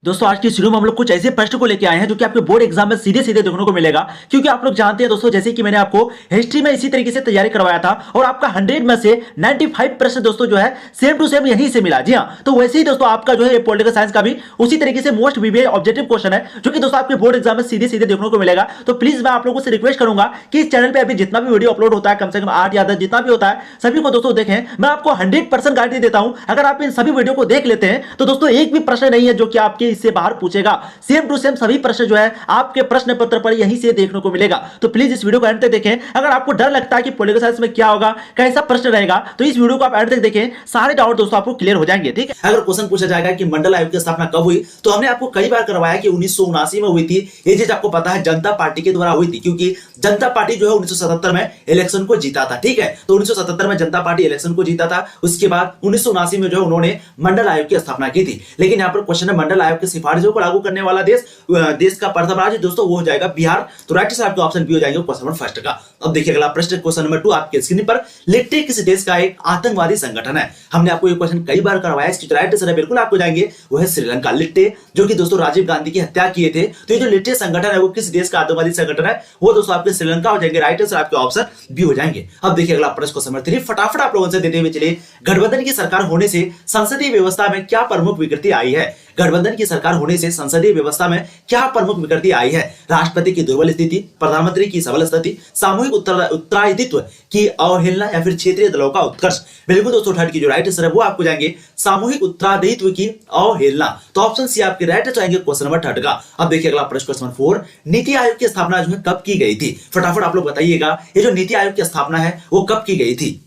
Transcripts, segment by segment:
दोस्तों आज की शुरू में हम लोग कुछ ऐसे प्रश्न को लेके आए हैं जो कि आपके बोर्ड एग्जाम में सीधे सीधे देखने को मिलेगा। क्योंकि आप लोग जानते हैं दोस्तों, जैसे कि मैंने आपको हिस्ट्री में इसी तरीके से तैयारी करवाया था और आपका 100 में से 95% दोस्तों जो है सेम टू सेम यहीं से मिला। जी हाँ, तो वैसे ही दोस्तों आपका जो है पॉलिटिकल साइंस का भी उसी तरीके से मोस्ट वीवीआई ऑब्जेक्टिव क्वेश्चन है जो कि दोस्तों आपके बोर्ड एग्जाम में सीधे सीधे देखने को मिलेगा। तो प्लीज मैं आप लोगों से रिक्वेस्ट करूंगा कि इस चैनल पर अभी जितना भी वीडियो अपलोड होता है, कम से कम 8 या 10 जितना भी होता है, सभी को दोस्तों देखें। मैं आपको 100% गारंटी देता हूं, अगर आप इन सभी वीडियो को देख लेते हैं तो दोस्तों एक भी प्रश्न नहीं है जो कि आपके इससे बाहर पूछेगा। सेम टू सेम सभी प्रश्न जो है आपके प्रश्न पत्र पर यहीं से देखने को मिलेगा। तो प्लीज इस वीडियो को एंड तक देखें। अगर आपको डर लगता है कि पॉलिटिकल साइंस में क्या होगा, कैसा प्रश्न रहेगा, तो इस वीडियो को आप एंड तक देखें, सारे डाउट दोस्तों आपको क्लियर हो जाएंगे। ठीक है, अगर क्वेश्चन पूछा जाएगा कि मंडल आयोग की स्थापना कब हुई, तो हमने आपको कई बार करवाया कि 1979 में हुई थी। ये चीज आपको पता है जनता पार्टी के द्वारा हुई थी, क्योंकि जनता पार्टी जो है 1977 में इलेक्शन को जीता था। ठीक है, तो 1977 में जनता पार्टी इलेक्शन को जीता था। उसके बाद 1979 में जो है उन्होंने मंडल आयोग की स्थापना की थी। लेकिन यहाँ पर क्वेश्चन है मंडल आयोग की सिफारिशों को लागू करने वाला देश का प्रथम राज्य दोस्तों वो हो जाएगा बिहार। तो राइट से आपके ऑप्शन बी हो जाएंगे क्वेश्चन नंबर फर्स्ट का। अब देखिए अगला प्रश्न क्वेश्चन नंबर 2 आपके स्क्रीन पर। लिट्टे किस देश का एक आतंकवादी संगठन है? हमने आपको ये क्वेश्चन कई बार करवाया, इसकी राइट आंसर है बिल्कुल आपको जाएंगे वो है श्रीलंका। लिट्टे जो कि दोस्तों राजीव गांधी की हत्या किए थे, तो ये जो लिट्टे संगठन है वो किस देश का आतंकवादी संगठन है? वो दोस्तों आपके श्रीलंका हो जाएंगे। राइट आंसर आपके ऑप्शन बी हो जाएंगे। अब देखिए अगला प्रश्न क्वेश्चन नंबर 3 फटाफट आप लोगों से देते हुए चलिए। गठबंधन की सरकार होने से संसदीय व्यवस्था में क्या प्रमुख विकृति आई है? गठबंधन की सरकार होने से संसदीय व्यवस्था में क्या प्रमुख विकृति आई है? राष्ट्रपति की दुर्बल स्थिति, प्रधानमंत्री की सबल स्थिति, सामूहिक उत्तराधित्व की अवहेलना या फिर क्षेत्रीय दलों का उत्कर्ष? बिल्कुल दोस्तों थर्ड की जो राइट आंसर है वो आपको जाएंगे सामूहिक उत्तराधित्व की अवहेलना। तो ऑप्शन सी आपके राइट आंसर आएंगे क्वेश्चन नंबर थर्ड का। अब देखिए अगला प्रश्न क्वेश्चन नंबर 4 नीति आयोग की स्थापना जो है कब की गई थी? फटाफट आप लोग बताइएगा, ये जो नीति आयोग की स्थापना है वो कब की गई थी?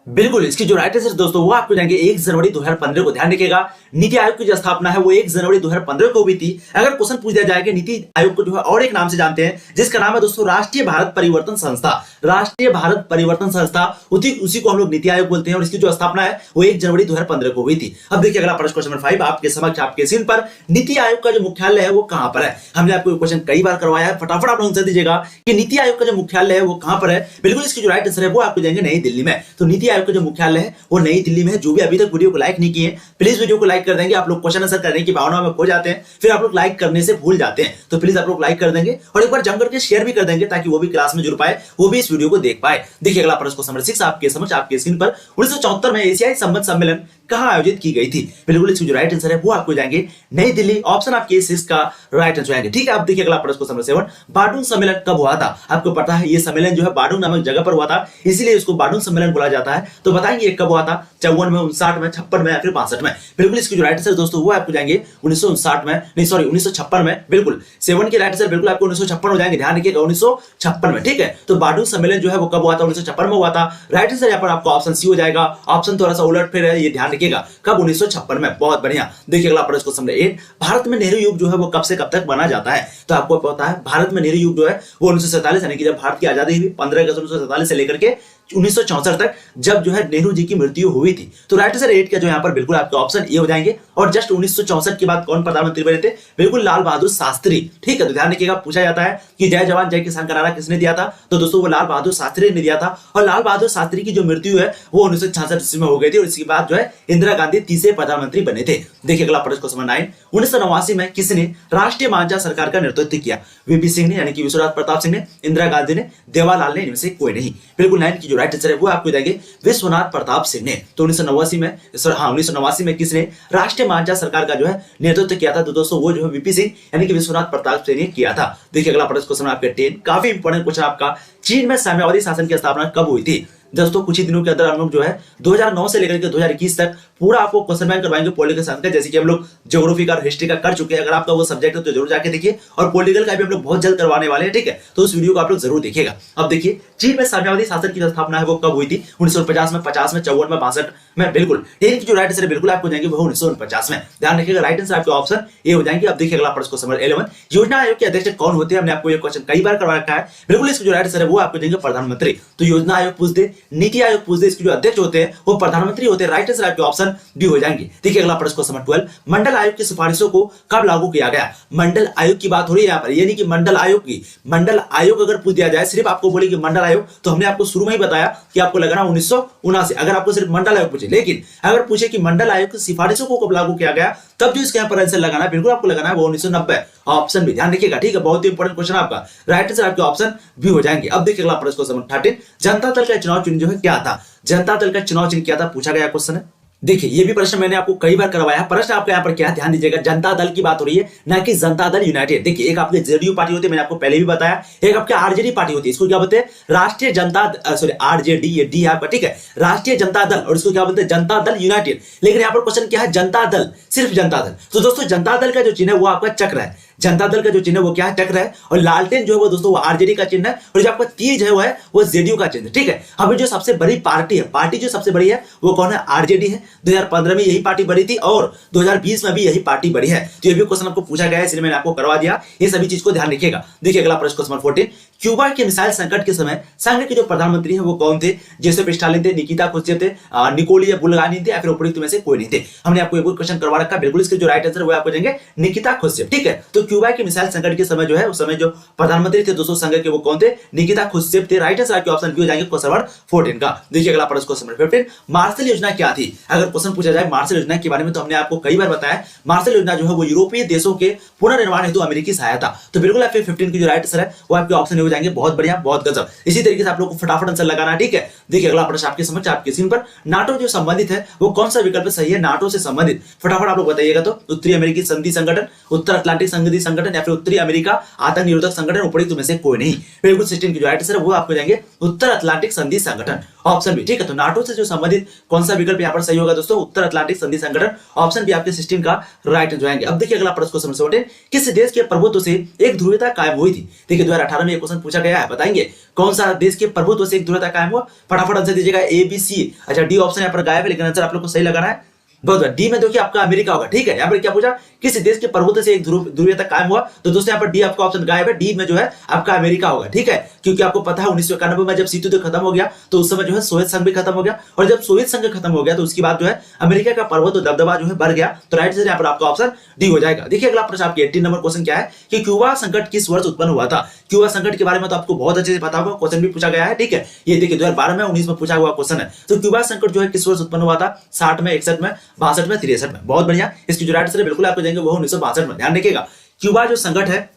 बिल्कुल इसकी जो राइट आंसर दोस्तों वो आपको जाएंगे 1 जनवरी 2015 को। ध्यान रखिएगा, नीति आयोग की जो स्थापना है वो 1 जनवरी 2015 को हुई थी। अगर क्वेश्चन पूछ दिया जाएगा नीति आयोग को जो है और एक नाम से जानते हैं, जिसका नाम है दोस्तों राष्ट्रीय भारत परिवर्तन संस्था। राष्ट्रीय भारत परिवर्तन संस्था उसी को हम लोग नीति आयोग बोलते हैं, और इसकी जो स्थापना है वो 1 जनवरी 2015 को हुई थी। अब देखिए अगला प्रश्न क्वेश्चन नंबर 5 आपके समक्ष आपके स्क्रीन पर। नीति आयोग का जो मुख्यालय है वो कहां पर है? हमने आपको क्वेश्चन कई बार करवाया है, फटाफट आप आंसर दीजिएगा कि नीति आयोग का जो मुख्यालय है वो कहां पर है। बिल्कुल इसकी जो राइट आंसर है वो आपको जाएंगे नई दिल्ली में। तो नीति आयोग का जो मुख्यालय है वो नई दिल्ली में है। जो भी अभी तक वीडियो को लाइक नहीं किए प्लीज वीडियो को लाइक कर देंगे। आप लोग क्वेश्चन आंसर करने की भावना में खो जाते हैं, फिर आप लोग लाइक करने से भूल जाते हैं, तो प्लीज आप लोग लाइक कर देंगे और एक बार जम करके शेयर भी कर देंगे ताकि वो भी क्लास में जुड़ पाए, वो भी इस वीडियो को देख पाए। देखिए अगला प्रश्न क्वेश्चन नंबर 6 आपके समझ आपके स्क्रीन पर। 1974 में एशियाई संबंध सम्मेलन कहां आयोजित की गई थी? बिल्कुल इसकी जो राइट आंसर है वो आपको जाएंगे नई दिल्ली। ऑप्शन आपके 6 का राइट आंसर आएंगे। ठीक है, अब देखिए अगला प्रश्न क्वेश्चन नंबर 7 बाडूंग सम्मेलन कब हुआ था? आपको पता है ये सम्मेलन जो है बाडूंग नामक जगह पर हुआ था, इसीलिए इसको बाडूंग सम्मेलन बोला जाता है। तो बताएंगे कब हुआ था? 54 में, 59 में, 56 में या फिर 65 में? बिल्कुल इसकी जो राइट आंसर दोस्तों वो आपको जाएंगे 1959 में, नहीं सॉरी 1956 में। बिल्कुल 7 की राइट आंसर बिल्कुल आपको 1956 हो जाएंगे। ध्यान रखिएगा 1956 में। ठीक है, तो बाडूंग सम्मेलन जो है वो कब हुआ था? 1956 में हुआ था। राइट आंसर यहाँ पर आपको ऑप्शन सी हो जाएगा। ऑप्शन थोड़ा सा उलट फिर है, ये ध्यान रखिएगा, कब? 1956 में। बहुत बढ़िया। देखिए अगला प्रश्न क्वेश्चन नंबर 8 भारत में नेहरू युग जो है वो कब से कब तक माना जाता है? तो आपको पता है भारत में नेहरू युग जो है वो 1947 यानी कि जब भारत की आजादी हुई 15 अगस्त 1947 से लेकर के 1964 तक, जब जो है नेहरू जी की मृत्यु हुई थी। तो राइट आंसर 8 का जो यहाँ पर बिल्कुल आपके ऑप्शन ए हो जाएंगे। और जस्ट 1964 के बाद कौन प्रधानमंत्री बने थे? बिल्कुल लाल बहादुर शास्त्री। ठीक है, तो ध्यान रखिएगा, पूछा जाता है कि जय जवान जय किसान का नारा किसने दिया था? तो दोस्तों वो लाल बहादुर शास्त्री ने दिया था। और लाल बहादुर शास्त्री की जो मृत्यु है वो 1966 ईस्वी में हो गई थी, और इसके बाद जो है इंदिरा गांधी तीसरे प्रधानमंत्री बने थे। देखिए अगला प्रश्न क्वेश्चन नंबर 9 1989 में किसने राष्ट्रीय मांझा सरकार का नेतृत्व किया? वीपी सिंह ने यानी कि विश्वनाथ प्रताप सिंह ने, इंदिरा गांधी ने, देवालाल ने, इनमें से कोई नहीं। बिल्कुल 9 की जो राइट आंसर है वो आपको जाएंगे विश्वनाथ प्रताप सिंह ने। तो 1989 में किसने राष्ट्रीय मांझा सरकार का जो है नेतृत्व किया था? तो दोस्तों वो जो है वीपी सिंह यानी कि विश्वनाथ प्रताप सिंह ने किया था। देखिए अगला प्रश्न क्वेश्चन आपके 10 काफी इंपॉर्टेंट क्वेश्चन आपका। चीन में साम्यवादी शासन की स्थापना कब हुई थी? दोस्तों कुछ ही दिनों के अंदर हम लोग जो है 2009 से लेकर के 2021 तक पूरा आपको क्वेश्चन बैंक करवाएंगे पॉलिटिकल साइंस का, जैसे कि हम लोग ज्योग्राफी का और हिस्ट्री का कर चुके हैं। अगर आपका वो सब्जेक्ट है तो जरूर जाके देखिए, और पॉलिटिकल का भी हम लोग बहुत जल्द करवाने वाले हैं। ठीक है, तो उस वीडियो को आप लोग जरूर देखिएगा। अब देखिए चीन में साम्यवादी शासन की स्थापना है वो कब हुई थी? 1950 में, 50 में, 54 में, 62 में? बिल्कुल 10 की जो राइट आंसर है बिल्कुल आपको जाएंगे वो 1949 में। ध्यान रखिएगा, राइट आंसर आपके ऑप्शन ए हो जाएंगे। अब देखिए अगला प्रश्न क्वेश्चन नंबर 11 योजना आयोग के अध्यक्ष कौन होते हैं? हमने आपको ये क्वेश्चन कई बार करवा रखा है। बिल्कुल इसकी जो राइट आंसर है वो आपको जाएंगे प्रधानमंत्री। तो योजना आयोग पूछ दे नीति आयोग पूछते इसके जो अध्यक्ष होते हैं वो प्रधानमंत्री होते हैं। राइट आंसर आपके ऑप्शन बी हो जाएंगे। देखिए अगला प्रश्न क्वेश्चन नंबर 12, मंडल आयोग की सिफारिशों को कब लागू किया गया? मंडल आयोग की बात हो रही है यहाँ पर, ये नहीं कि मंडल आयोग की। मंडल आयोग अगर पूछ दिया जाए, सिर्फ आपको बोले कि मंडल आयोग, तो हमने आपको शुरू में ही बताया कि आपको लगाना 1979, अगर आपको सिर्फ मंडल आयोग पूछे। लेकिन अगर पूछे कि मंडल आयोग की सिफारिशों को कब लागू किया गया, तब जो इसके यहाँ पर आंसर लगाना है, बिल्कुल आपको लगाना है वो 1990, ऑप्शन भी ध्यान रखिएगा, ठीक है। बहुत ही इंपॉर्टेंट क्वेश्चन आपका, राइट आंसर आपके ऑप्शन भी हो जाएंगे। अब देखिए अगला प्रश्न क्वेश्चन 13, जनता दल का चुनाव चिन्ह जो है क्या था? जनता दल का चुनाव चिन्ह क्या था, पूछा गया क्वेश्चन है। देखिए ये भी प्रश्न मैंने आपको कई बार करवाया। प्रश्न आपका यहाँ पर क्या, ध्यान दीजिएगा, जनता दल की बात हो रही है, ना कि जनता दल यूनाइटेड। देखिए एक आपकी जेडीयू पार्टी होती है, मैंने आपको पहले भी बताया, एक आपके आरजेडी पार्टी होती है, इसको क्या बोलते हैं? राष्ट्रीय जनता, सॉरी आरजेडी, ये डी आपका, ठीक है, राष्ट्रीय जनता दल, और इसको क्या बोलते हैं? जनता दल यूनाइटेड। लेकिन यहाँ पर क्वेश्चन क्या है? जनता दल, सिर्फ जनता दल। तो दोस्तों जनता दल का जो चिन्ह है वो आपका चक्र है, जनता दल का जो चिन्ह है वो क्या है? चक्र है। और लालटेन जो है वो दोस्तों वो आरजेडी का चिन्ह है, और जो आपका तीर जो है वो जेडीयू का चिन्ह, ठीक है। अभी जो सबसे बड़ी पार्टी है, पार्टी जो सबसे बड़ी है वो कौन है? आरजेडी है। 2015 में यही पार्टी बड़ी थी और 2020 में भी यही पार्टी बड़ी है। तो ये भी क्वेश्चन आपको पूछा गया है, इसलिए मैंने आपको करवा दिया, ये सभी चीज को ध्यान रखिएगा। देखिए अगला प्रश्न क्वेश्चन 14, क्यूबा के मिसाइल संकट के समय संघ के जो प्रधानमंत्री है वो कौन थे? जोसेफ स्टालिन थे, निकिता खुर्शिव थे, निकोली बुल्गानी थे, या फिर उपयुक्त में से कोई नहीं थे। हमने आपको एक क्वेश्चन करवा रखा, बिल्कुल इसके जो राइट आंसर वो आपको देंगे निकिता खुर्शिव, ठीक है। तो क्यूबा के मिसाइल संकट के समय जो है उस समय जो प्रधानमंत्री थे दोस्तों संघ के वो कौन थे? निकिता खुर्शिव थे। राइट आंसर आपके ऑप्शन बी हो जाएंगे क्वेश्चन नंबर 14 का। देखिए अगला प्रश्न क्वेश्चन नंबर 15, मार्शल योजना क्या थी? अगर क्वेश्चन पूछा जाए मार्शल योजना के बारे में, तो हमने आपको कई बार बताया, मार्शल योजना जो है वो यूरोपीय देशों के पुनर्निर्माण हेतु अमेरिकी सहायता। तो बिल्कुल आपके 15 की जो राइट आंसर है वो आपके ऑप्शन हो जाएंगे। बहुत बढ़िया, बहुत गजब। इसी तरीके से आप लोग को फटाफट आंसर लगाना है, ठीक है। देखिए अगला प्रश्न आपके समझ आपके स्क्रीन पर, नाटो जो संबंधित है वो कौन सा विकल्प सही है? नाटो से संबंधित फटाफट आप लोग बताइएगा। तो उत्तरी अमेरिकी संधि संगठन, उत्तर अटलांटिक संधि संगठन, या फिर उत्तरी अमेरिका आतंक निरोधक संगठन, उपयुक्त में से कोई नहीं। बिल्कुल 16 की जो राइट आंसर है वो आपको जाएंगे उत्तर अटलांटिक संधि संगठन, ऑप्शन बी, ठीक है। तो नाटो से जो संबंधित कौन सा विकल्प यहाँ पर सही होगा दोस्तों? उत्तर अटलांटिक संधि संगठन, ऑप्शन बी आपके 16 का राइट आंसर जाएंगे। अब देखिए अगला प्रश्न क्वेश्चन 17, किस देश के प्रभुत्व से एक ध्रुवीयता कायम हुई थी? देखिए 2018 में ये क्वेश्चन पूछा गया है, बताएंगे कौन सा देश के प्रभुत्व से एक ध्रुवीयता कायम हुआ? फटाफट आंसर दीजिएगा, ए बी सी। अच्छा डी ऑप्शन यहाँ पर गायब है, लेकिन आंसर आप लोग को सही लगाना है। बहुत डी में देखिए आपका अमेरिका होगा, ठीक है। यहाँ पर क्या पूछा? किस देश के प्रभुत्व से एक ध्रुवीयता कायम हुआ? तो दोस्तों यहाँ पर डी आपका ऑप्शन गायब है, डी में जो है आपका अमेरिका होगा, ठीक है। क्योंकि आपको पता है 1991 में जब शीत युद्ध खत्म हो गया तो उस समय जो है सोवियत संघ भी खत्म हो गया, और जब सोवियत संघ खत्म हो गया तो उसके बाद जो है अमेरिका का प्रभुत्व दबदबा जो है बढ़ गया। तो राइट आंसर यहाँ पर आपका ऑप्शन डी हो जाएगा। देखिए अगला प्रश्न आपके 18 नंबर क्वेश्चन क्या है कि क्यूबा संकट किस वर्ष उत्पन्न हुआ था? क्यूबा संकट के बारे में तो आपको बहुत अच्छे से पता होगा, क्वेश्चन भी पूछा गया है, ठीक है। ये देखिए 2012 में 19 में पूछा हुआ क्वेश्चन है। तो क्यूबा संकट जो है किस वर्ष उत्पन्न हुआ था? 60 में, 61 में, 62 में, 63 में। बहुत बढ़िया, इसकी जो राइट आंसर बिल्कुल आपको देंगे वो 1962 में। ध्यान रखिएगा क्यूबा जो संकट है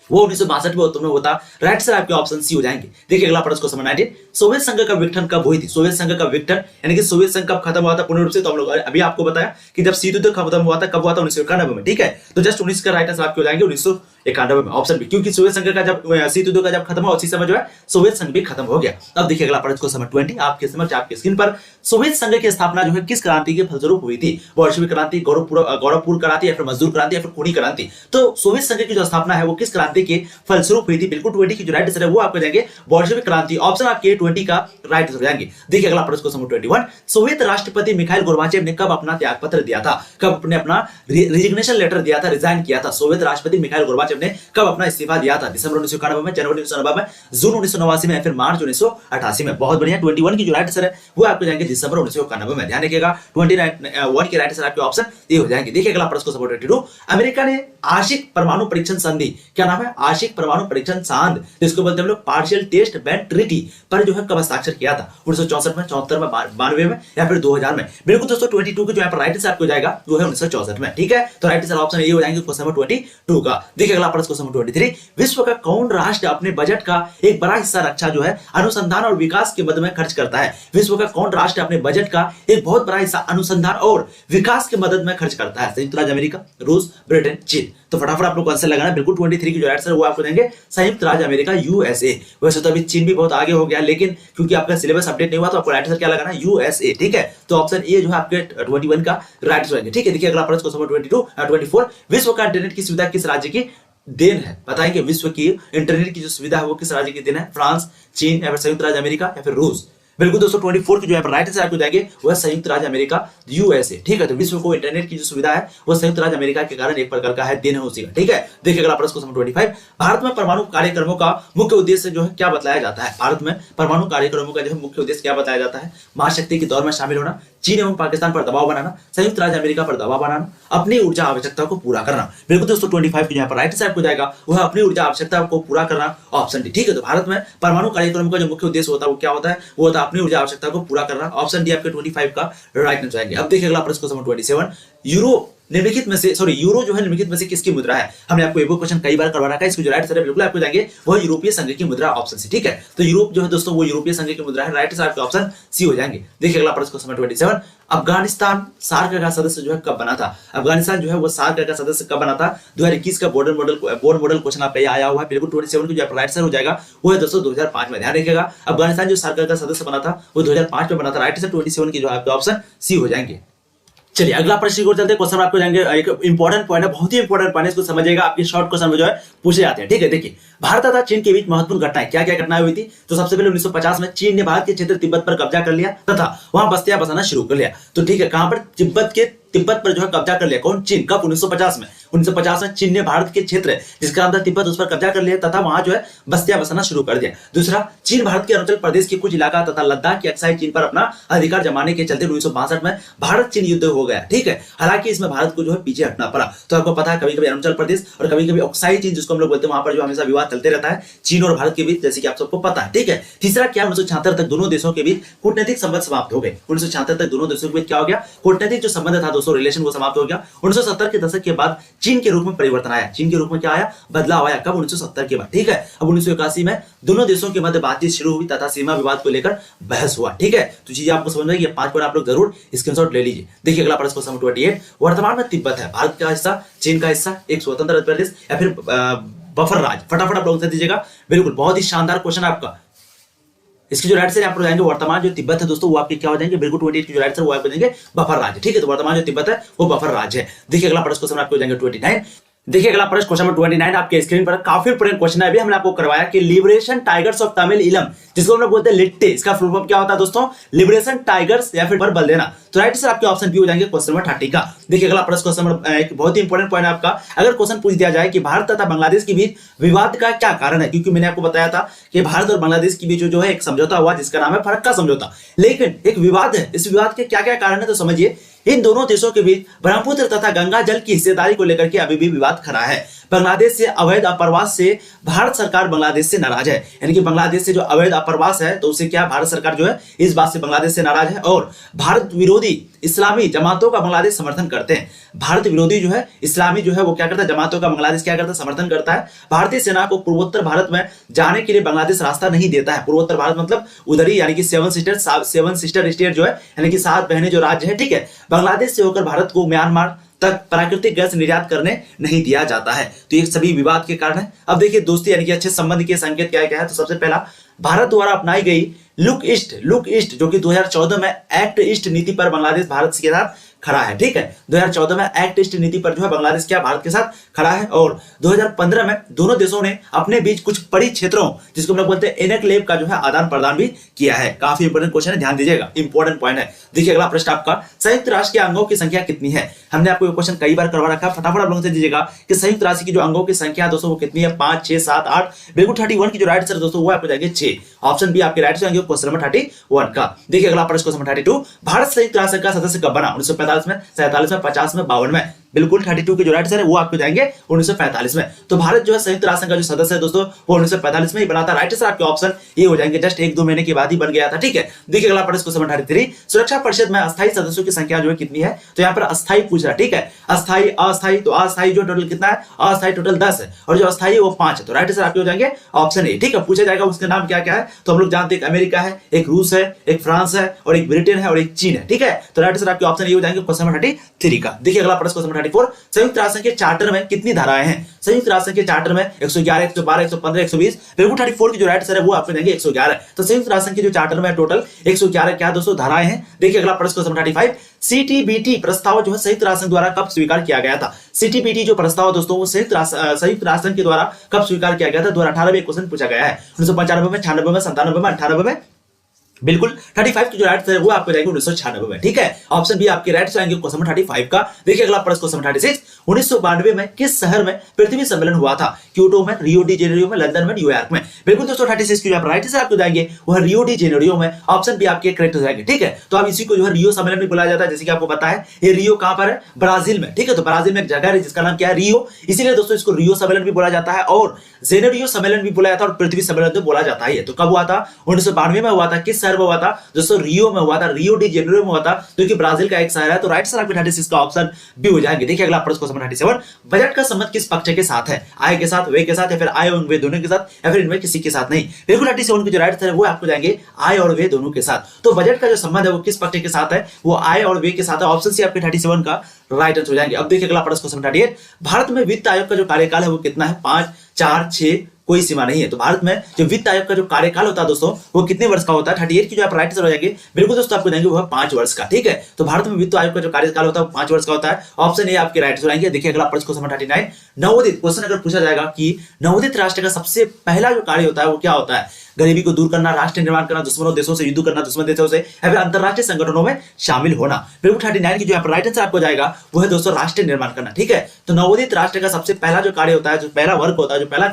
वो 1962 में उत्पन्न होता। राइट आंसर आपके ऑप्शन सी हो जाएंगे। देखिए अगला प्रश्न क्वेश्चन 19, सोवियत संघ का विघटन कब हुई थी? सोवियत संघ का विघटन यानी कि सोवियत संघ कब खत्म हुआ था पूर्ण रूप से? तो हम लोग अभी आपको बताया कि जब शीत युद्ध खत्म हुआ था, कब हुआ था? 1991 में, ठीक है। तो जस्ट 19 का राइट आंसर आपके हो जाएंगे 1991 में, ऑप्शन बी, क्योंकि सोवियत संघ का जब शीत युद्ध का जब खत्म हुआ उसी समय जो है सोवियत संघ भी खत्म हो गया। अब देखिए अगला प्रश्न क्वेश्चन 20, आपके समझ आपके स्क्रीन पर, सोवियत संघ की स्थापना जो है किस क्रांति के फलस्वरूप हुई थी? बोल्शेविक क्रांति, गौरवपूर्ण क्रांति, या फिर मजदूर क्रांति, या फिर खूनी क्रांति? तो सोवियत संघ की जो स्थापना है वो किस क्रांति के फलस्वरूप हुई थी? बिल्कुल 20 की जो राइट आंसर है वो आपको जाएंगे बोल्शेविक क्रांति, ऑप्शन आपके 20 का राइट आंसर जाएंगे। देखिए अगला प्रश्न क्वेश्चन 21, सोवियत राष्ट्रपति मिखाइल गोर्बाचेव ने कब अपना त्याग पत्र दिया था? कब अपने अपना रिजिग्नेशन लेटर दिया था, रिजाइन किया था? सोवियत राष्ट्रपति मिखाइल गोर्बाचेव ने कब अपना इस्तीफा दिया था? दिसंबर 1991 में, जनवरी 1990 में, जून 1989 में, या फिर मार्च 1988 में? बहुत बढ़िया, 21 की जो राइट आंसर है वो आपको जाएंगे दिसंबर 1991 में। ध्यान रखिएगा 21 के राइट आंसर आपके ऑप्शन ये हो जाएंगे। देखिए अगला प्रश्न क्वेश्चन 22, अमेरिका ने आशिक परमाणु परीक्षण संधि, क्या नाम है? आशिक परमाणु परीक्षण संधि, जिसको बोलते हैं हम लोग पार्शियल टेस्ट बैन ट्रीटी, पर जो है कब हस्ताक्षर किया था? 1964 में, 74 में, 92 में, या फिर 2000 में? बिल्कुल दोस्तों 22 के जो यहाँ पर राइट आंसर आपको जाएगा वो है 1964 में, ठीक है। तो राइट आंसर ऑप्शन ये हो जाएंगे क्वेश्चन नंबर 22 का। देखिए अगला प्रश्न क्वेश्चन नंबर 23, विश्व का कौन राष्ट्र अपने बजट का एक बड़ा हिस्सा रक्षा जो है अनुसंधान और विकास के मदद में खर्च करता है? विश्व का कौन राष्ट्र अपने बजट का एक बहुत बड़ा हिस्सा अनुसंधान और विकास के मदद में खर्च करता है? संयुक्त राज्य अमेरिका, रूस, ब्रिटेन, चीन? तो फटाफट आप लोग को आंसर लगाना, बिल्कुल 23 की जो राइट आंसर वो आपको देंगे संयुक्त राज्य अमेरिका, यूएसए। वैसे तो अभी चीन भी बहुत आगे हो गया, लेकिन क्योंकि आपका सिलेबस अपडेट नहीं हुआ तो आपको राइट आंसर क्या लगाना है? यूएसए, ठीक है। तो ऑप्शन ए जो है आपके 21 का राइट आंसर होंगे, ठीक है। देखिए अगला प्रश्न क्वेश्चन 24, विश्व का इंटरनेट की सुविधा किस राज्य की देन है? बताएंगे विश्व की इंटरनेट की जो सुविधा है वो किस राज्य की देन है? फ्रांस, चीन, या फिर संयुक्त राज्य अमेरिका, या फिर रूस? बिल्कुल दोस्तों 24 की जो है राइट आंसर आपको जाएंगे वह संयुक्त राज्य अमेरिका यूएसए। ठीक है, तो विश्व को इंटरनेट की जो सुविधा है वो संयुक्त राज्य अमेरिका के कारण एक प्रकार का है दिन है उसी का। ठीक है, देखिए अगला प्रश्न क्वेश्चन 25, भारत में परमाणु कार्यक्रमों का मुख्य उद्देश्य जो है क्या बताया जाता है? भारत में परमाणु कार्यक्रमों का जो है मुख्य उद्देश्य क्या बताया जाता है? महाशक्ति के दौर में शामिल होना, चीन एवं पाकिस्तान पर दबाव बनाना, संयुक्त राज्य अमेरिका पर दबाव बनाना, अपनी ऊर्जा आवश्यकता को पूरा करना। बिल्कुल दोस्तों 25 की यहाँ पर राइट आंसर आपको जाएगा वह अपनी ऊर्जा आवश्यकता को पूरा करना, ऑप्शन डी। ठीक है, तो भारत में परमाणु कार्यक्रम का जो मुख्य उद्देश्य होता है वो क्या होता है? वो होता है अपनी ऊर्जा आवश्यकता को पूरा करना, ऑप्शन डी आपके 25 का राइट आंसर आएंगे। अब देखिए अगला प्रश्न क्वेश्चन 27, यूरो निम्नलिखित में से यूरो जो है निम्नलिखित में से किसकी मुद्रा है? हमने आपको ये क्वेश्चन कई बार करवा रखा है, इसको जो राइट आंसर है बिल्कुल आपको जाएंगे वह यूरोपीय संघ की मुद्रा, ऑप्शन सी। ठीक है, तो यूरोप जो है दोस्तों वो यूरोपीय संघ की मुद्रा है, राइट आंसर आपका ऑप्शन सी हो जाएंगे। देखिए अगला प्रश्न क्वेश्चन 27, अफगानिस्तान सार्क का सदस्य जो है कब बना था? अफगानिस्तान जो है वो सार्क का सदस्य कब बना था? 2021 का बोर्ड मॉडल क्वेश्चन आपका ये आया हुआ है। बिल्कुल 27 की जो राइट आंसर हो जाएगा वो है दोस्तों 2005 में। ध्यान रखिएगा अफगानिस्तान जो सार्क का सदस्य बना था वो 2005 में बना था, राइट आंसर 27 की जो आपका ऑप्शन सी हो जाएंगे। चलिए अगला प्रश्न को चलते हैं, क्वेश्चन आपको जाएंगे एक इंपॉर्टेंट पॉइंट है, बहुत ही इंपॉर्टेंट पॉइंट है, इसको समझिएगा, आपके शॉर्ट क्वेश्चन में जो है पूछे जाते हैं। ठीक है, देखिए भारत तथा चीन के बीच महत्वपूर्ण घटनाएं क्या क्या घटनाएं हुई थी? तो सबसे पहले 1950 में चीन ने भारत के क्षेत्र तिब्बत पर कब्जा कर लिया तथा वहां बस्तियां बसाना शुरू कर लिया। तो ठीक है, कहां पर तिब्बत पर जो है कब्जा कर लिया, कौन? चीन। कब? 1950 में। 1950 में चीन ने भारत के क्षेत्र जिसका नाम था तिब्बत उस पर कब्जा कर लिया तथा वहां जो है बस्तियां बसाना शुरू कर दिया। दूसरा, चीन भारत के अरुणाचल प्रदेश के कुछ इलाका तथा लद्दाख की अक्साई चीन पर अपना अधिकार जमाने के चलते 1962 में भारत चीन युद्ध हो गया। ठीक है, हालांकि इसमें भारत को जो है पीछे हटना पड़ा। तो आपको पता है कभी कभी अरुणाचल प्रदेश और कभी कभी अक्साई चीन जिसको हम लोग बोलते हैं वहां पर जो हमेशा विवाद चलते रहता है चीन और भारत के बीच, जैसे कि आप सबको पता है। ठीक है, तीसरा क्या, 1976 तक दोनों देशों के बीच कूटनीतिक संबंध समाप्त हो गए। 1976 तक दोनों देशों के बीच क्या हो गया? कूटनीतिक जो संबंध था दोस्तों, रिलेशन वो समाप्त हो गया। 1970 के दशक के बाद चीन के रूप में परिवर्तन आया। चीन के रूप में क्या आया? बदलाव आया। कब? 1970 के बाद। ठीक है, अब 1981 में दोनों देशों के मध्य बातचीत शुरू हुई तथा सीमा विवाद को लेकर बहस हुआ। ठीक है, तो चीजें आपको समझ में आएगी, 5 पॉइंट आप लोग जरूर स्क्रीनशॉट ले लीजिए। देखिए अगला प्रश्न क्वेश्चन 28, वर्तमान में तिब्बत है भारत का हिस्सा, चीन का हिस्सा, एक स्वतंत्र प्रदेश या फिर बफर राज्य? फटाफट आप लोग उत्तर दीजिएगा। बिल्कुल, बहुत ही शानदार क्वेश्चन आपका। इसकी जो राइट आंसर आप लोग जाएंगे वर्तमान जो तिब्बत है दोस्तों वो आपके क्या हो जाएंगे? बिल्कुल 28 की जो राइट आंसर वो आपको देंगे बफर राज्य। ठीक है, तो वर्तमान जो तिब्बत है वो बफर राज्य है। देखिए अगला प्रश्न क्वेश्चन आपको जाएंगे 29। देखिए अगला प्रश्न क्वेश्चन नंबर 29 आपके स्क्रीन पर काफी इंपोर्टेंट क्वेश्चन है। अभी हमने आपको करवाया कि लिबरेशन टाइगर्स ऑफ तमिल इलम, जिसको हम लोग बोलते हैं लिट्टे, इसका फुल फॉर्म क्या होता है दोस्तों? लिबरेशन टाइगर्स या फिर बल देना। तो राइट आंसर आपके ऑप्शन बी हो जाएंगे क्वेश्चन नंबर 30 का। देखिए अगला प्रश्न क्वेश्चन नंबर एक बहुत ही इंपोर्टेंट पॉइंट है आपका। अगर क्वेश्चन पूछ दिया जाए कि भारत तथा बांग्लादेश के बीच विवाद का क्या कारण है, क्योंकि मैंने आपको बताया था कि भारत और बांग्लादेश के बीच जो है एक समझौता हुआ जिसका नाम है फरक्का समझौता, लेकिन एक विवाद है, इस विवाद के क्या क्या कारण है तो समझिए। इन दोनों देशों के बीच ब्रह्मपुत्र तथा गंगा जल की हिस्सेदारी को लेकर के अभी भी विवाद खड़ा है। बांग्लादेश से अवैध अप्रवास से भारत सरकार बांग्लादेश से नाराज है, यानी कि बांग्लादेश से जो अवैध अप्रवास है तो उसे क्या भारत सरकार जो है इस बात से बांग्लादेश से नाराज है, और भारत विरोधी इस्लामी जमातों का बांग्लादेश समर्थन करते हैं। भारत विरोधी जो है इस्लामी जो है वो क्या करता है? जमातों का बांग्लादेश क्या करता है? समर्थन करता है। भारतीय सेना को पूर्वोत्तर भारत में जाने के लिए बांग्लादेश रास्ता नहीं देता है। पूर्वोत्तर भारत मतलब उधर ही, यानी कि सेवन सिस्टर स्टेट जो है, यानी कि 7 बहनें जो राज्य है, ठीक है, बांग्लादेश से होकर भारत को म्यांमार तक प्राकृतिक गैस निर्यात करने नहीं दिया जाता है। तो ये सभी विवाद के कारण है। अब देखिए दोस्ती यानी कि अच्छे संबंध के संकेत क्या क्या है? तो सबसे पहला, भारत द्वारा अपनाई गई लुक ईस्ट जो कि 2014 में एक्ट ईस्ट नीति पर बांग्लादेश भारत के साथ खड़ा है। ठीक है, 2014 में एक्ट ईस्ट नीति पर जो है बांग्लादेश क्या भारत के साथ खड़ा है, और 2015 में दोनों देशों ने अपने बीच कुछ बड़ी क्षेत्रों जिसको हम लोग बोलते हैं एनक्लेव का जो है आदान प्रदान भी किया है। काफी इंपोर्टेंट क्वेश्चन है, ध्यान दीजिएगा, इंपोर्टेंट पॉइंट है। देखिए अगला प्रश्न आपका, संयुक्त राष्ट्र के अंगों की संख्या कितनी है? हमने आपको ये क्वेश्चन कई बार करवा रखा है, फटाफट आप लोगों से दीजिएगा कि संयुक्त राष्ट्र की जो अंगों की संख्या दोस्तों वो कितनी है? 5, 6, 7, 8। बिल्कुल 31 की जो राइट आंसर दोस्तों वो आपको जाएंगे 6, ऑप्शन बी आपके राइट आंसर आएंगे क्वेश्चन नंबर 31 का। देखिए अगला प्रश्न क्वेश्चन 32, भारत संयुक्त राष्ट्र का सदस्य कब बना? 1945 में, 47 में, 50 में, 52 में? बिल्कुल 32 के जो राइट आंसर है वो आपको जाएंगे 1945 में। तो भारत जो है संयुक्त राष्ट्र का जो सदस्य है दोस्तों वो 1945 में ही बना था। राइट आंसर आपके ऑप्शन ये हो जाएंगे, जस्ट 1-2 महीने के बाद ही बन गया था। ठीक है, देखिए अगला प्रश्न क्वेश्चन 33, सुरक्षा परिषद में अस्थायी सदस्यों की संख्या जो है कितनी है? तो यहाँ पर अस्थायी पूछ रहा है। ठीक है, अस्थायी अस्थायी, तो अस्थायी जो टोटल कितना है? अस्थायी टोटल 10 है और जो अस्थायी वो 5 है। तो राइट आंसर आपके हो जाएंगे ऑप्शन ए। ठीक है, पूछा जाएगा उसके नाम क्या क्या है? तो हम लोग जानते हैं एक अमेरिका है, एक रूस है, एक फ्रांस है और एक ब्रिटेन है और एक चीन है। ठीक है, तो राइट आंसर आपके ऑप्शन ये हो जाएंगे क्वेश्चन नंबर 33 का। देखिए अगला प्रश्न क्वेश्चन 34, संयुक्त राष्ट्र के चार्टर में कितनी धाराएं हैं? संयुक्त राष्ट्र के चार्टर में 111, 112, 115, 120। बिल्कुल 34 की जो राइट आंसर है वो आपको देंगे 111। तो संयुक्त राष्ट्र के जो चार्टर में टोटल 111 क्या दोस्तों धाराएं हैं। देखिए अगला प्रश्न क्वेश्चन 35, सीटीबीटी प्रस्ताव जो है संयुक्त राष्ट्र द्वारा कब स्वीकार किया गया था? सीटीबीटी जो प्रस्ताव दोस्तों वो संयुक्त राष्ट्र के द्वारा कब स्वीकार किया गया था? 2018 में क्वेश्चन पूछा गया है। 1995 में, 96 में, 97 में, 98 में बिल्कुल 35 की जो राइट है वो आपको जाएंगे 1996 में। ठीक है, ऑप्शन बी आपके राइट जाएंगे क्वेश्चन नंबर 35 का। देखिए अगला प्रश्न क्वेश्चन नंबर 36, 1992 में किस शहर में पृथ्वी सम्मेलन हुआ था? क्योटो में, रियो डी जेनेरियो में, लंदन में, न्यूयॉर्क में। बिल्कुल दोस्तों 36 की जो राइट से आपको जाएंगे वो है रियो डी जेनेरियो में। ऑप्शन बी आपके करेक्ट हो जाएंगे। ठीक है, तो अब इसी को जो है रियो सम्मेलन भी बुलाया जाता है, जैसे कि आपको पता है ये रियो कहां पर है? ब्राजील में। ठीक है, तो ब्राजील में एक जगह है जिसका नाम क्या है? रियो। इसीलिए दोस्तों इसको रियो सम्मेलन भी बोला जाता है और जेनेरियो सम्मेलन भी बोला जाता है और पृथ्वी सम्मेलन तो बोला जाता है। तो कब हुआ था? 1992 में हुआ था। किस शहर में हुआ था दोस्तों? रियो में हुआ था, रियो डी जेनेरियो में हुआ था, जो कि ब्राजील का एक शहर है। तो राइट आंसर आपके 36 का ऑप्शन बी हो जाएंगे। देखिए अगला प्रश्न क्वेश्चन 37, बजट का संबंध किस पक्ष के साथ है? आय के साथ, व्यय के साथ, या फिर आय और व्यय दोनों के साथ, या फिर इनमें किसी के साथ नहीं? बिल्कुल 37 की जो राइट है वो आपको जाएंगे आय और व्यय दोनों के साथ। तो बजट का जो संबंध है वो किस पक्ष के साथ है? वो आय और व्यय के साथ है। ऑप्शन सी आपके 37 का राइट आंसर हो जाएंगे। अब देखिए अगला प्रश्न क्वेश्चन 38, भारत में वित्त आयोग का जो कार्यकाल है वो कितना है? 5, 4, 6, कोई सीमा नहीं है। तो भारत में जो वित्त आयोग का जो कार्यकाल होता है दोस्तों वो कितने वर्ष का होता है? 38 की जो आप राइट आंसर हो जाएंगे बिल्कुल दोस्तों आपको देंगे वो है 5 वर्ष का। ठीक है, तो भारत में वित्त आयोग का जो कार्यकाल होता है वो 5 वर्ष का होता है। ऑप्शन ए आपके राइट आंसर आएंगे। देखिए अगला प्रश्न क्वेश्चन 39, नवोदित क्वेश्चन अगर पूछा जाएगा कि नवोदित राष्ट्र का सबसे पहला जो कार्य होता है वो क्या होता है? गरीबी को दूर करना, राष्ट्र निर्माण करना, दुश्मनों देशों से युद्ध करना, दुश्मन देशों से, या फिर अंतरराष्ट्रीय संगठनों में शामिल होना। बिल्कुल 39 की जो राइट आंसर आपको जाएगा वो है दोस्तों राष्ट्र निर्माण करना। ठीक है, तो नवोदित राष्ट्र का सबसे पहला जो कार्य होता है, जो पहला वर्क होता है, जो पहला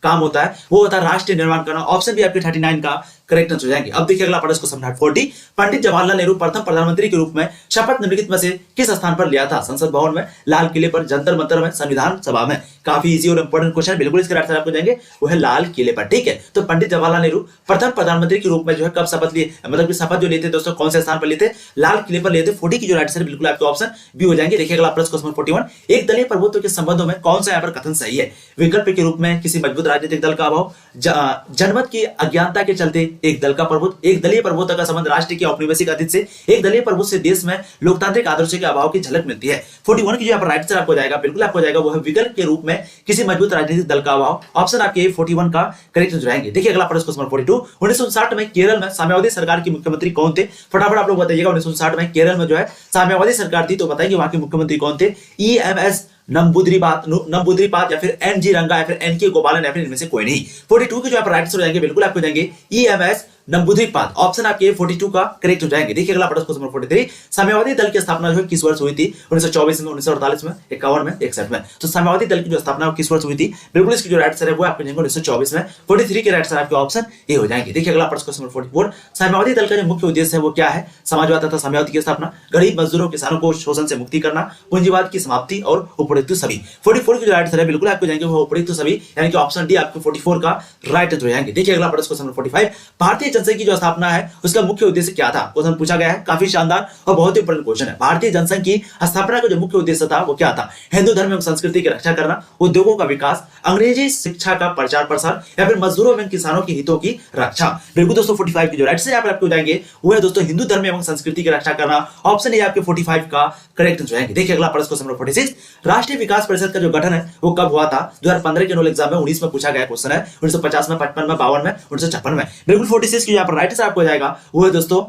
काम होता है वो होता है राष्ट्र निर्माण करना। ऑप्शन भी आपके 39 का करेक्ट आंसर हो जाएंगे। अब देखिए अगला प्रश्न क्वेश्चन 40, पंडित जवाहरलाल नेहरू प्रथम प्रधानमंत्री के रूप में शपथ निम्नलिखित में से किस स्थान पर लिया था? संसद भवन में, लाल किले पर, जंतर मंतर में, संविधान सभा में। काफी इजी और इंपॉर्टेंट क्वेश्चन है। बिल्कुल इसके राइट आंसर आपको जाएंगे वो है लाल किले पर। ठीक है, तो पंडित जवाहरलाल नेहरू प्रथम प्रधानमंत्री के रूप में जो है कब शपथ लिए, मतलब कि शपथ जो लेते दोस्तों कौन से स्थान पर लेते? लाल किले पर लेते। 40 की जो राइट आंसर बिल्कुल आपके ऑप्शन बी हो जाएंगे। देखिए अगला प्रश्न क्वेश्चन 41, एक दलीय प्रभुत्व के संबंधों में कौन सा यहाँ पर कथन सही है? विकल्प के रूप में, किसी मजबूत राजनीतिक दल का अभाव, जनमत की अज्ञानता के चलते एक दल का प्रभुत्व, एक दलीय प्रभुत्व का संबंध राष्ट्र की औपनिवेशिक अतीत से, एक दलीय प्रभुत्व से देश में लोकतांत्रिक आदर्शों के अभाव की झलक मिलती है। 41 की जो यहाँ पर राइट आंसर आपको जाएगा बिल्कुल आपको जाएगा वो है विकल्प के रूप में, किसी मजबूत राजनीतिक दल का अभाव। ऑप्शन आपके 41 का करेक्ट आंसर रहेंगे। देखिए अगला प्रश्न क्वेश्चन 42, 1959 में केरल में साम्यवादी सरकार के मुख्यमंत्री कौन थे? फटाफट आप लोग बताइएगा। 1959 में केरल में जो है साम्यवादी सरकार थी, तो बताइए वहां के मुख्यमंत्री कौन थे? EMS नंबूद्रीपाद, या फिर NG रंगा, या फिर NK गोपालन, या फिर इनमें से कोई नहीं। 42 के जो आप राइट आंसर हो जाएंगे बिल्कुल आपको जाएंगे EMS नंबूद्रीपाद। ऑप्शन आपके 42 का करेक्ट हो जाएंगे। देखिए अगला प्रश्न क्वेश्चन 43, साम्यवादी दल की स्थापना जो है किस वर्ष हुई थी? 1924 में, 1948 में, 51 में, 61 में। तो साम्यवादी दल की जो स्थापना किस वर्ष हुई थी? बिल्कुल इसकी जो राइट आंसर है वो आपको जाएंगे 1924 में। 43 के राइट आंसर आपके ऑप्शन ए हो जाएंगे। देखिए अगला प्रश्न क्वेश्चन 44, साम्यवादी दल का जो मुख्य उद्देश्य है वो क्या है? समाजवाद तथा साम्यवाद की स्थापना, गरीब मजदूरों किसानों को शोषण से मुक्ति करना, पूंजीवाद की समाप्ति और उपरोक्त सभी। 44 की जो राइट आंसर है बिल्कुल आपको जाएंगे वो उपरोक्त सभी, यानी कि ऑप्शन डी आपको 44 का राइट आंसर हो जाएंगे। देखिए अगला प्रश्न क्वेश्चन 45, भारतीय जनसंघ की जो स्थापना है उसका मुख्य उद्देश्य क्या था? क्वेश्चन पूछा गया है, काफी शानदार और बहुत ही इंपॉर्टेंट क्वेश्चन है। भारतीय जनसंघ की स्थापना का जो मुख्य उद्देश्य था वो क्या था? हिंदू धर्म एवं संस्कृति की रक्षा करना, उद्योगों का विकास, अंग्रेजी शिक्षा का प्रचार प्रसार, या फिर मजदूरों एवं किसानों के हितों की रक्षा। बिल्कुल दोस्तों 45 की जो राइट से यहाँ पर आपको जाएंगे वो है दोस्तों हिंदू धर्म एवं संस्कृति की रक्षा करना। ऑप्शन ए आपके 45 का करेक्ट आंसर जाएंगे। देखिए अगला प्रश्न क्वेश्चन 46, राष्ट्रीय विकास परिषद का जो गठन है वो कब हुआ था? 2015 के एनुअल एग्जाम में 19 में पूछा गया क्वेश्चन है। 1950 में, 55 में, 52 में, 1956 में। बिल्कुल 46 की यहाँ पर राइट आंसर आपको जाएगा वो है दोस्तों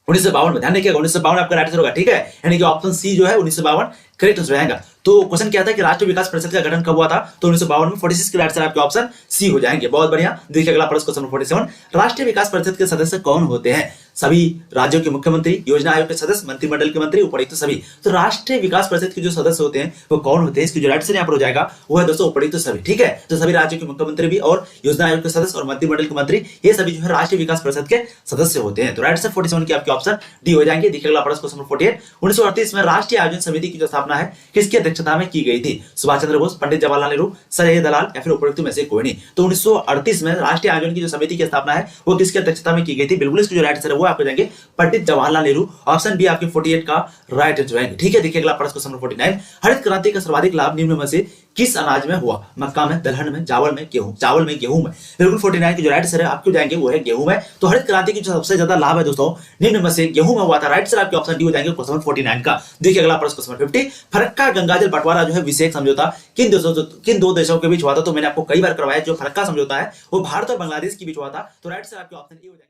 1952 में। ध्यान रखिएगा 1952 आपका राइट आंसर होगा। ठीक है, यानी कि ऑप्शन सी जो है 1952 करेक्ट आंसर रहेगा। तो क्वेश्चन क्या था कि राष्ट्रीय विकास परिषद का गठन कब हुआ था? तो 1952 में। 46 के राइट आंसर आपके ऑप्शन सी हो जाएंगे। बहुत बढ़िया। देखिए अगला प्रश्न क्वेश्चन 47, राष्ट्रीय विकास परिषद के सदस्य कौन होते हैं? सभी राज्यों के मुख्यमंत्री, योजना आयोग के सदस्य, मंत्रिमंडल के मंत्री, उपर्युक्त सभी। तो राष्ट्रीय विकास परिषद के जो सदस्य होते हैं वो कौन होते हैं? इसकी जो राइट आंसर यहाँ पर हो जाएगा वो है दोस्तों उपर्युक्त सभी। ठीक है, तो सभी राज्यों के मुख्यमंत्री भी और योजना आयोग के सदस्य और मंत्रिमंडल के मंत्री ये सभी जो है राष्ट्रीय विकास परिषद के सदस्य होते हैं। तो राइट आंसर 47 की आपके ऑप्शन डी हो जाएंगे। देखिए अगला प्रश्न क्वेश्चन 48, 1938 में राष्ट्रीय आयोजन समिति की जो स्थापना है किसकी अध्यक्षता में की गई थी? सुभाष चंद्र बोस, पंडित जवाहरलाल नेहरू, सर दलाल, या फिर उपर्युक्त में से कोई नहीं। तो 1938 में राष्ट्रीय आयोजन की जो समिति की स्थापना है वो किसकी अध्यक्षता में की गई थी? बिल्कुल इसकी जो राइट आंसर है वो आपको जाएंगे पंडित जवाहरलाल नेहरू। ऑप्शन बी आपके 48 का राइट आंसर जाएंगे। ठीक है, देखिए अगला प्रश्न क्वेश्चन 49, हरित क्रांति का सर्वाधिक लाभ निम्न में से किस अनाज में हुआ? मक्का में, दलहन में, चावल में, गेहूं में। बिल्कुल 49 की जो राइट आंसर है आपको जाएंगे वो है गेहूं में। तो हरित क्रांति की जो सबसे ज्यादा लाभ है दोस्तों निम्न में से गेहूं में हुआ था। राइट आंसर आपके ऑप्शन डी हो जाएंगे क्वेश्चन 49 का। देखिए अगला प्रश्न क्वेश्चन 50, फरक्का गंगाजल बंटवारा जो है विशेष समझौता किन दो देशों के बीच हुआ था? तो मैंने आपको कई बार करवाया, जो फरक्का समझौता है वो भारत और बांग्लादेश के बीच हुआ था। तो राइट आंसर आपके ऑप्शन ए हो जाएंगे।